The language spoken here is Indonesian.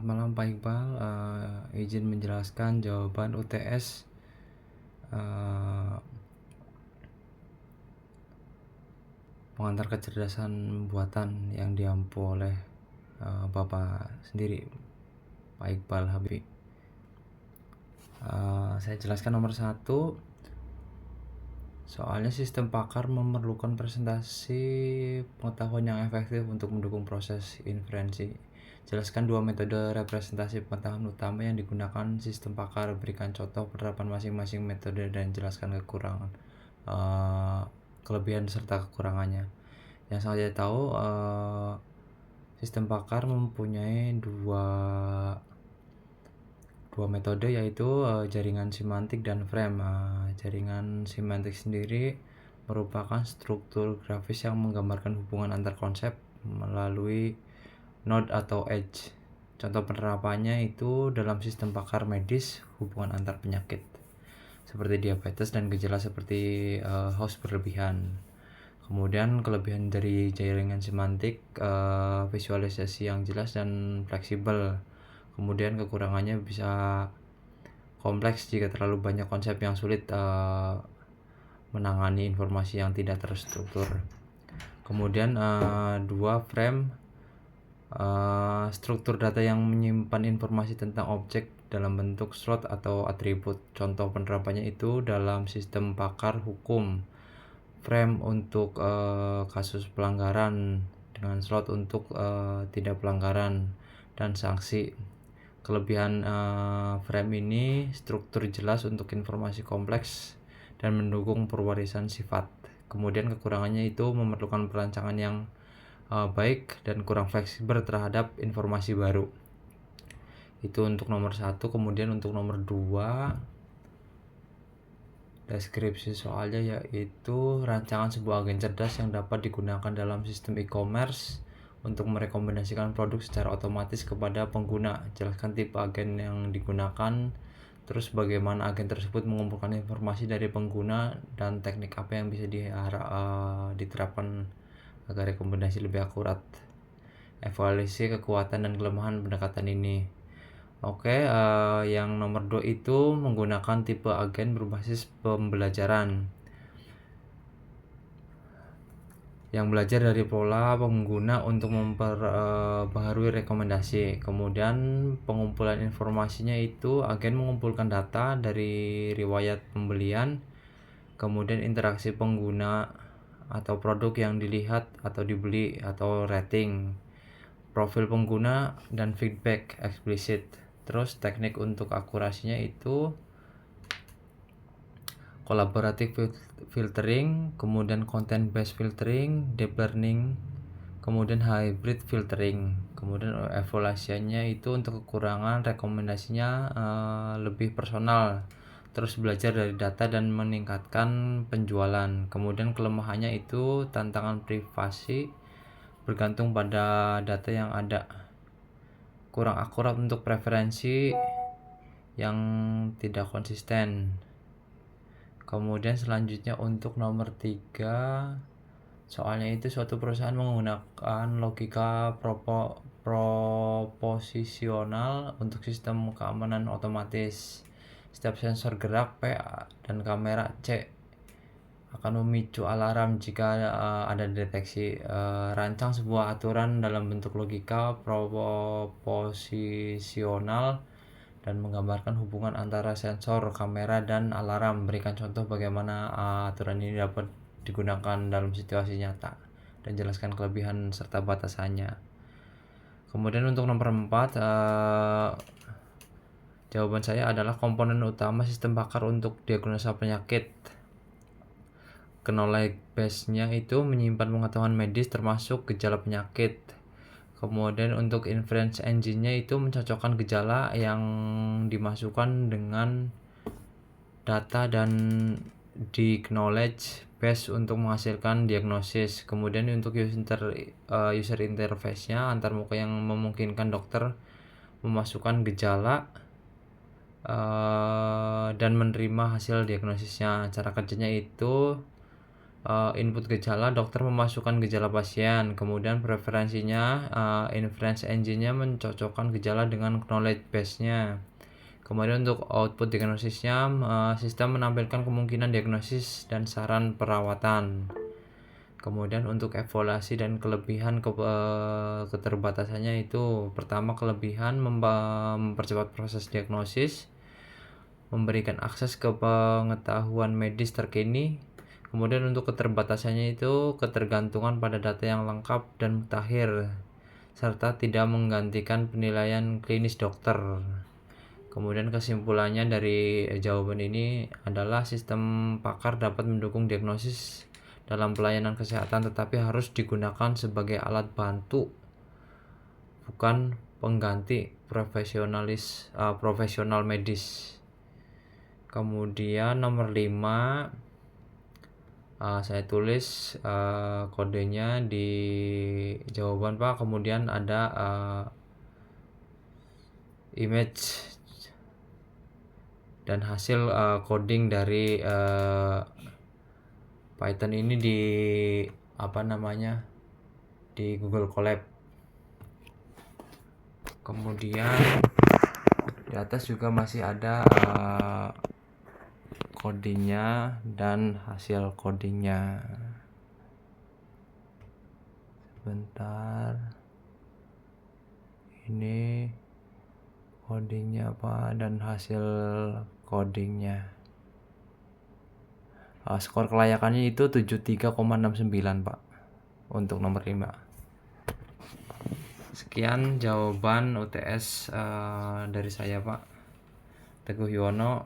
malam Pak Iqbal, izin menjelaskan jawaban UTS pengantar kecerdasan buatan yang diampu oleh Bapak sendiri, Pak Iqbal Habibie. Saya jelaskan nomor 1. Soalnya sistem pakar memerlukan presentasi pengetahuan yang efektif untuk mendukung proses inferensi. Jelaskan 2 metode representasi pengetahuan utama yang digunakan sistem pakar. Berikan contoh penerapan masing-masing metode dan jelaskan kekurangan, kelebihan serta kekurangannya. Yang saya tahu, sistem pakar mempunyai dua metode, yaitu jaringan semantik dan frame. Jaringan semantik sendiri merupakan struktur grafis yang menggambarkan hubungan antar konsep melalui node atau edge. Contoh penerapannya itu dalam sistem pakar medis, hubungan antar penyakit seperti diabetes dan gejala seperti haus berlebihan. Kemudian kelebihan dari jaringan semantik, visualisasi yang jelas dan fleksibel. Kemudian kekurangannya bisa kompleks jika terlalu banyak konsep yang sulit menangani informasi yang tidak terstruktur. Kemudian 2 frame, struktur data yang menyimpan informasi tentang objek dalam bentuk slot atau atribut. Contoh penerapannya itu dalam sistem pakar hukum, frame untuk kasus pelanggaran dengan slot untuk tidak pelanggaran dan sanksi. Kelebihan frame ini struktur jelas untuk informasi kompleks dan mendukung pewarisan sifat. Kemudian kekurangannya itu memerlukan perancangan yang baik dan kurang fleksibel terhadap informasi baru. Itu untuk nomor 1. Kemudian untuk nomor 2, deskripsi soalnya yaitu rancangan sebuah agen cerdas yang dapat digunakan dalam sistem e-commerce untuk merekomendasikan produk secara otomatis kepada pengguna. Jelaskan tipe agen yang digunakan, terus bagaimana agen tersebut mengumpulkan informasi dari pengguna, dan teknik apa yang bisa diterapkan agar rekomendasi lebih akurat. Evaluasi kekuatan dan kelemahan pendekatan ini. Oke, yang nomor 2 itu menggunakan tipe agen berbasis pembelajaran yang belajar dari pola pengguna untuk memperbaharui rekomendasi. Kemudian pengumpulan informasinya itu agen mengumpulkan data dari riwayat pembelian, kemudian interaksi pengguna atau produk yang dilihat atau dibeli atau rating, profil pengguna, dan feedback eksplisit. Terus teknik untuk akurasinya itu collaborative filtering, kemudian content based filtering, deep learning, kemudian hybrid filtering. Kemudian evaluasinya itu untuk kekurangan, rekomendasinya lebih personal, terus belajar dari data dan meningkatkan penjualan. Kemudian kelemahannya itu tantangan privasi, bergantung pada data yang ada, kurang akurat untuk preferensi yang tidak konsisten. Kemudian selanjutnya untuk nomor 3, soalnya itu suatu perusahaan menggunakan logika proposisional untuk sistem keamanan otomatis. Setiap sensor gerak P dan kamera C akan memicu alarm jika ada deteksi. Rancang sebuah aturan dalam bentuk logika proposisional dan menggambarkan hubungan antara sensor, kamera, dan alarm. Berikan contoh bagaimana aturan ini dapat digunakan dalam situasi nyata, dan jelaskan kelebihan serta batasannya. Kemudian untuk nomor 4, jawaban saya adalah komponen utama sistem pakar untuk diagnosa penyakit. Knowledge base-nya itu menyimpan pengetahuan medis termasuk gejala penyakit. Kemudian untuk inference engine-nya itu mencocokkan gejala yang dimasukkan dengan data dan di knowledge base untuk menghasilkan diagnosis. Kemudian untuk user interface-nya antarmuka yang memungkinkan dokter memasukkan gejala dan menerima hasil diagnosisnya. Cara kerjanya itu Input gejala, dokter memasukkan gejala pasien, kemudian preferensinya, inference engine-nya mencocokkan gejala dengan knowledge base-nya. Kemudian untuk output diagnosisnya, sistem menampilkan kemungkinan diagnosis dan saran perawatan. Kemudian untuk evaluasi dan kelebihan keterbatasannya itu, pertama kelebihan mempercepat proses diagnosis, memberikan akses ke pengetahuan medis terkini. Kemudian untuk keterbatasannya itu ketergantungan pada data yang lengkap dan mutakhir, serta tidak menggantikan penilaian klinis dokter. Kemudian kesimpulannya dari jawaban ini adalah sistem pakar dapat mendukung diagnosis dalam pelayanan kesehatan, tetapi harus digunakan sebagai alat bantu, bukan pengganti profesional medis. Kemudian nomor 5, saya tulis kodenya di jawaban Pak. Kemudian ada image dan hasil coding dari Python ini di di Google Colab. Kemudian di atas juga masih ada codingnya dan hasil codingnya. Sebentar, ini codingnya Pak dan hasil codingnya. Skor kelayakannya itu 73,69 Pak untuk nomor 5. Sekian jawaban UTS dari saya Pak Teguh Yuwono.